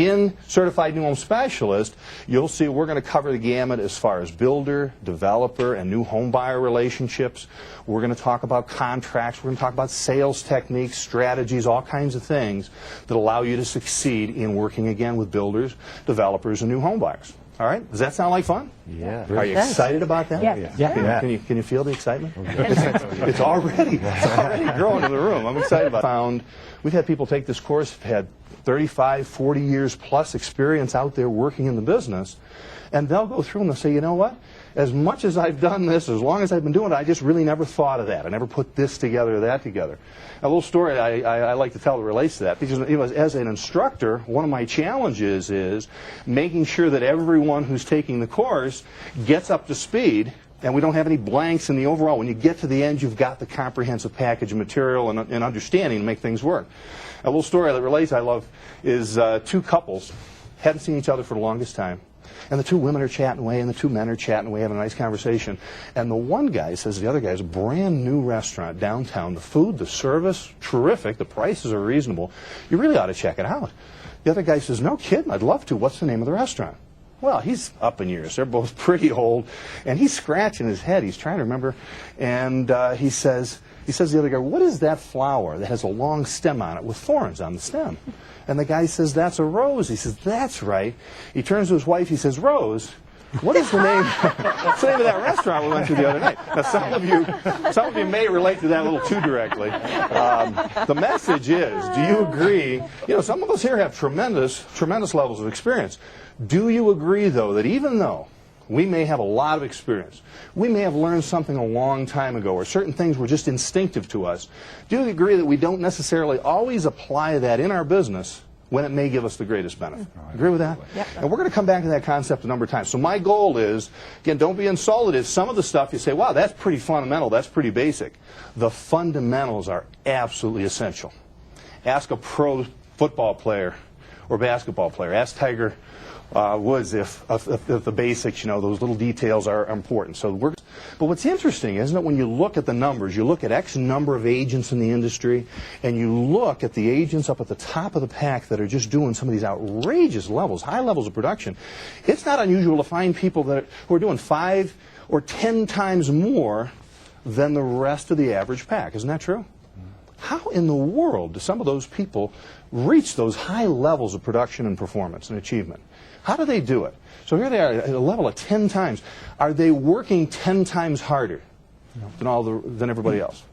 in Certified New Home Specialist, you'll see we're going to cover the gamut as far as builder, developer, and new home buyer relationships. We're going to talk about contracts. We're going to talk about sales techniques, strategies, all kinds of things that allow you to succeed in working again with builders, developers, and new home buyers. All right? Does that sound like fun? Yeah. Are you excited about that? Yeah. Can you feel the excitement? It's already growing in the room. I'm excited about it. We've had people take this course, have had 35, 40 years plus experience out there working in the business, and they'll go through and they'll say, you know what? As much as I've done this, as long as I've been doing it, I just really never thought of that. I never put this together or that together. A little story I like to tell that relates to that, because as an instructor, one of my challenges is making sure that everyone who's taking the course gets up to speed, and we don't have any blanks in the overall. When you get to the end, you've got the comprehensive package of material and understanding to make things work. A little story that relates I love is two couples hadn't seen each other for the longest time. And the two women are chatting away, and the two men are chatting away, having a nice conversation. And the one guy says to the other guy, it's a brand new restaurant downtown. The food, the service, terrific. The prices are reasonable. You really ought to check it out. The other guy says, no kidding, I'd love to. What's the name of the restaurant? Well, he's up in years. They're both pretty old. And he's scratching his head. He's trying to remember. And he says to the other guy, what is that flower that has a long stem on it with thorns on the stem? And the guy says, that's a rose. He says, that's right. He turns to his wife. He says, Rose, what is the name? What's the name of that restaurant we went to the other night? Now, some of you may relate to that a little too directly. The message is, do you agree? You know, some of us here have tremendous levels of experience. Do you agree, though, that even though we may have a lot of experience, we may have learned something a long time ago, or certain things were just instinctive to us, do you agree that we don't necessarily always apply that in our business when it may give us the greatest benefit? Agree with that? Yep. And we're going to come back to that concept a number of times. So my goal is, again, don't be insulted if some of the stuff you say, wow, that's pretty fundamental, that's pretty basic. The fundamentals are absolutely essential. Ask a pro football player or basketball player. Ask Tiger Woods if the basics, you know, those little details are important. But what's interesting, isn't it, when you look at the numbers, you look at X number of agents in the industry, and you look at the agents up at the top of the pack that are just doing some of these outrageous levels, high levels of production, it's not unusual to find people who are doing 5 or 10 times more than the rest of the average pack. Isn't that true? How in the world do some of those people reach those high levels of production and performance and achievement? How do they do it? So here they are at a level of 10 times. Are they working 10 times harder than everybody else?